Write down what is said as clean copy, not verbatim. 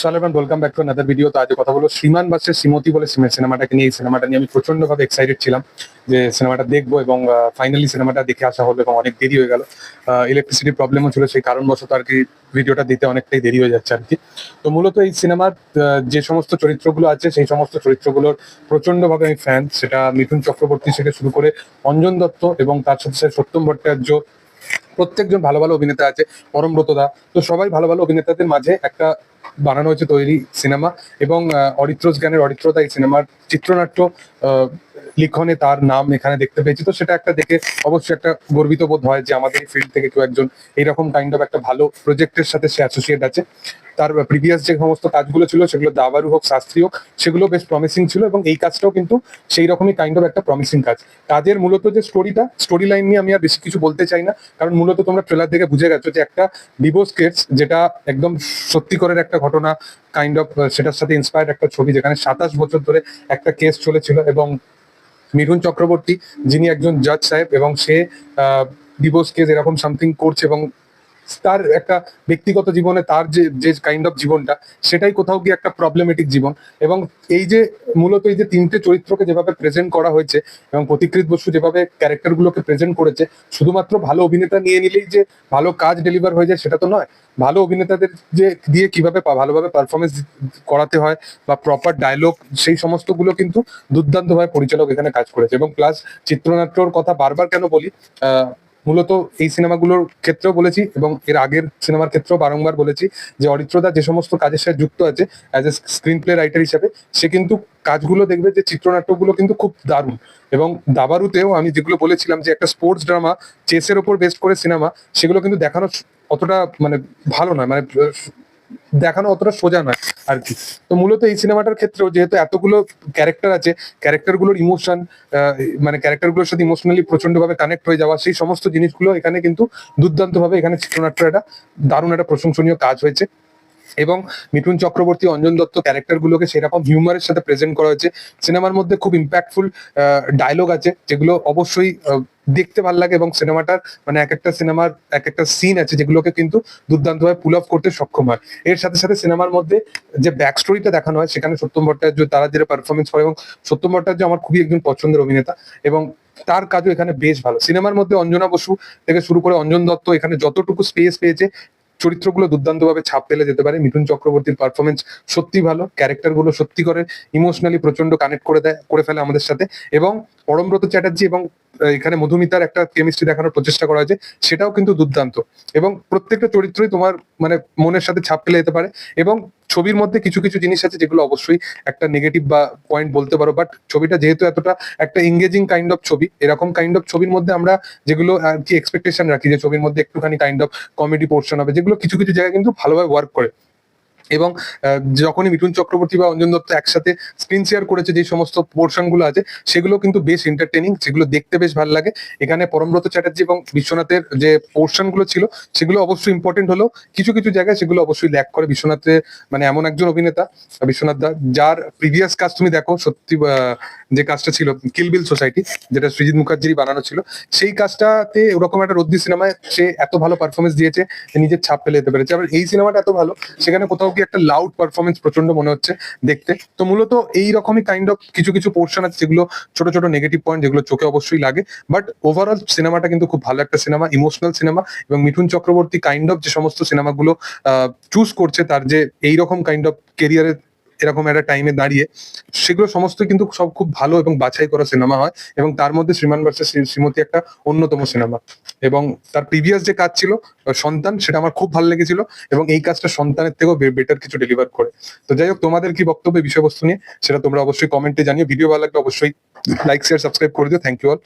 সালামান, welcome back to another video. তো আজ কথা বলবো শ্রীমান ভার্সেস শ্রীমতী বলে সিনেমাটাকে নিয়ে। এই সিনেমাটা নিয়ে আমি প্রচন্ডভাবে এক্সাইটেড ছিলাম যে সিনেমাটা দেখবো, এবং ফাইনালি সিনেমাটা দেখে আসা হলো, এবং অনেক দেরি হয়ে গেল। ইলেকট্রিসিটি প্রবলেমও ছিল, সেই কারণবশত আর কি ভিডিওটা দিতে অনেকটাই দেরি হয়ে যাচ্ছে আর কি। তো মূলত এই সিনেমার যে সমস্ত চরিত্রগুলো আছে সেই সমস্ত চরিত্রগুলোর প্রচন্ডভাবে আমি ফ্যান। সেটা মিঠুন চক্রবর্তী থেকে শুরু করে অঞ্জন দত্ত, এবং তার সাথে সাথে সত্যম ভট্টাচার্য, প্রত্যেকজন ভালো ভালো অভিনেতা আছে, পরমব্রত দা। তো সবাই ভালো ভালো অভিনেতাদের মাঝে একটা বানানো হয়েছে তৈরি সিনেমা। এবং অরিত্রজ জ্ঞানের অরিত্রতা এই সিনেমার চিত্রনাট্য লিখনে তার নাম এখানে দেখতে পেয়েছি। তো সেটা একটা দেখে অবশ্যই একটা গর্বিত বোধ হয় যে আমাদের ফিল্ড থেকে কেউ একজন এইরকম কাইন্ড অফ একটা ভালো প্রজেক্টের সাথে সে অ্যাসোসিয়েট আছে। তার প্রিভিয়াস যে সমস্ত কাজগুলো ছিল, সেগুলো দাবারু হোক শাস্ত্রী হোক, সেগুলো বেশ প্রমিসিং ছিল, এবং এই কাজটাও কিন্তু সেই রকমই কাইন্ড অফ একটা প্রমিসিং কাজ। কাজের মূলত যে স্টোরি লাইন নিয়ে আমি আর বেশি কিছু বলতে চাই না, কারণ মূলত তোমরা ট্রেলার দেখে বুঝে গেছো যে একটা ডিভোর্স কেস, যেটা একদম সত্যিকারের একটা ঘটনা কাইন্ড অফ, সেটার সাথে ইন্সপায়ার্ড একটা ছবি, যেখানে 27 বছর ধরে একটা কেস চলেছিল। এবং মিঠুন চক্রবর্তী, যিনি একজন জাজ সাহেব, এবং সে ডিভোর্স কেস এরকম সামথিং করছে, এবং তার একটা ব্যক্তিগত জীবনে তার যে যে কাইন্ড অফ জীবনটা, সেটাই কোথাও গিয়ে একটা প্রবলেমেটিক জীবন। এবং এই যে মূলত এই যে তিনটে চরিত্রকে যেভাবে প্রেজেন্ট করা হয়েছে, এবং প্রতিকৃত বসু যেভাবে ক্যারেক্টারগুলোকে প্রেজেন্ট করেছে, শুধুমাত্র ভালো অভিনেতা নিয়ে নিলেই যে ভালো কাজ ডেলিভার হয়ে যায় সেটা তো নয়। ভালো অভিনেতাদের যে দিয়ে কিভাবে ভালোভাবে পারফরমেন্স করাতে হয়, বা প্রপার ডায়লগ, সেই সমস্তগুলো কিন্তু দুর্দান্তভাবে পরিচালক এখানে কাজ করেছে। এবং প্লাস চিত্রনাট্যর কথা বারবার কেন বলি, মূলত এই সিনেমাগুলোর ক্ষেত্রেও বলেছি, এবং এর আগের সিনেমার ক্ষেত্রেও বারংবার বলেছি যে অরিত্রদা যে সমস্ত কাজের সাথে যুক্ত আছে as a screen play writer হিসেবে, সে কিন্তু কাজগুলো দেখবে যে চিত্রনাট্যগুলো কিন্তু খুব দারুণ। এবং দাবারুতেও আমি যেগুলো বলেছিলাম যে একটা স্পোর্টস ড্রামা, চেসের ওপর বেস্ট করে সিনেমা, সেগুলো কিন্তু দেখানো অতটা মানে ভালো নয়, মানে দেখানো অতটা সোজা নয় আর কি। তো মূলত এই সিনেমাটার ক্ষেত্রেও যেহেতু এতগুলো ক্যারেক্টার আছে, ক্যারেক্টারগুলোর ইমোশন, মানে ক্যারেক্টারগুলোর সাথে ইমোশনালি প্রচন্ডভাবে কানেক্ট হয়ে যাওয়া, সেই সমস্ত জিনিসগুলো এখানে কিন্তু দুর্দান্তভাবে এখানে চিত্রনাট্য একটা দারুণ একটা প্রশংসনীয় কাজ হয়েছে। এবং মিঠুন চক্রবর্তী, অঞ্জন দত্ত ক্যারেক্টারগুলোকে সেরকম হিউমারের সাথে প্রেজেন্ট করা হয়েছে। সিনেমার মধ্যে খুব ইম্প্যাক্টফুল ডায়লগ আছে, যেগুলো অবশ্যই দেখতে ভালো লাগে, এবং সিনেমাটার মানে এক একটা সিনেমার এক একটা সিন আছে যেগুলোকে কিন্তু দুর্দান্তভাবে পুল অফ করতে সক্ষম হয়। এর সাথে সাথে সিনেমার মধ্যে যে ব্যাক স্টোরিটা দেখানো হয়, সেখানে সত্যম ভট্টাচার্য তারা যেটা পারফরমেন্স করে, এবং সত্যম ভট্টাচার্য আমার খুবই একজন পছন্দের অভিনেতা, এবং তার কাজও এখানে বেশ ভালো। সিনেমার মধ্যে অঞ্জনা বসু থেকে শুরু করে অঞ্জন দত্ত এখানে যতটুকু স্পেস পেয়েছে, চরিত্রগুলো দুর্দান্তভাবে ছাপ ফেলে যেতে পারে। মিঠুন চক্রবর্তীর পারফরমেন্স সত্যি ভালো, ক্যারেক্টারগুলো সত্যি করে ইমোশনালি প্রচন্ড কানেক্ট করে ফেলে আমাদের সাথে। এবং পরমব্রত চ্যাটার্জি এবং এখানে মধুমিতার একটা কেমিস্ট্রি দেখানোর প্রচেষ্টা করা হয়েছে, সেটাও কিন্তু দুর্দান্ত। এবং প্রত্যেকটা চরিত্রই তোমার মানে মনের সাথে ছাপ ফেলে যেতে পারে। এবং ছবির মধ্যে কিছু কিছু জিনিস আছে যেগুলো অবশ্যই একটা নেগেটিভ বা পয়েন্ট বলতে পারো, বাট ছবিটা যেহেতু এতটা একটা এঙ্গেজিং কাইন্ড অফ ছবি, এরকম কাইন্ড অফ ছবির মধ্যে আমরা যেগুলো আর কি এক্সপেকটেশন রাখি যে ছবির মধ্যে একটুখানি কাইন্ড অফ কমেডি পোর্শন হবে, যেগুলো কিছু কিছু জায়গায় কিন্তু ভালোভাবে ওয়ার্ক করে। এবং যখনই মিঠুন চক্রবর্তী বা অঞ্জন দত্ত একসাথে স্ক্রিন শেয়ার করেছে, যে সমস্ত পোর্শন গুলো আছে সেগুলো কিন্তু বেশ এন্টারটেনিং, সেগুলো দেখতে বেশ ভালো লাগে। এখানে পরমব্রত চ্যাটার্জি এবং বিশ্বনাথের যে পোর্শন গুলো ছিল, সেগুলো অবশ্যই ইম্পর্টেন্ট হলেও কিছু কিছু জায়গায় সেগুলো অবশ্যই ল্যাক করে। বিশ্বনাথের মানে এমন একজন অভিনেতা, বিশ্বনাথ দা, যার প্রিভিয়াস কাজ তুমি দেখো, সত্যি যে কাজটা ছিল কিল বিল সোসাইটি, যেটা সৃজিত মুখার্জির বানানো ছিল, সেই কাজটাতে ওরকম একটা রদ্দি সিনেমায় সে এত ভালো পারফরমেন্স দিয়েছে, নিজের ছাপ ফেলে যেতে পেরেছে। আবার এই সিনেমাটা এত ভালো, সেখানে কোথাও কি একটা লাউড পারফরমেন্স প্রচন্ড মনে হচ্ছে দেখতে। তো মূলত এই রকমই কাইন্ড অফ কিছু কিছু পোর্শন আছে যেগুলো ছোট ছোট নেগেটিভ পয়েন্ট, যেগুলো চোখে অবশ্যই লাগে। বাট ওভারঅল সিনেমাটা কিন্তু খুব ভালো একটা সিনেমা, ইমোশনাল সিনেমা। এবং মিঠুন চক্রবর্তী কাইন্ড অফ যে সমস্ত সিনেমাগুলো চুজ করছে, তার যে এইরকম কাইন্ড অফ কেরিয়ারে এরকম একটা টাইমে দাঁড়িয়ে, সেগুলো সমস্ত কিন্তু সব খুব ভালো এবং বাছাই করা সিনেমা হয়। এবং তার মধ্যে শ্রীমান ভার্সেস শ্রীমতী একটা অন্যতম সিনেমা। এবং তার প্রিভিয়াস যে কাজ ছিল সন্তান, সেটা আমার খুব ভালো লেগেছিল, এবং এই কাজটা সন্তানের থেকেও বেটার কিছু ডেলিভার করে। তো যাই হোক, তোমাদের কি বক্তব্য বিষয়বস্তু নিয়ে সেটা তোমরা অবশ্যই কমেন্টে জানিও। ভিডিও ভালো লাগলে অবশ্যই লাইক শেয়ার সাবস্ক্রাইব করে দিও। Thank you all.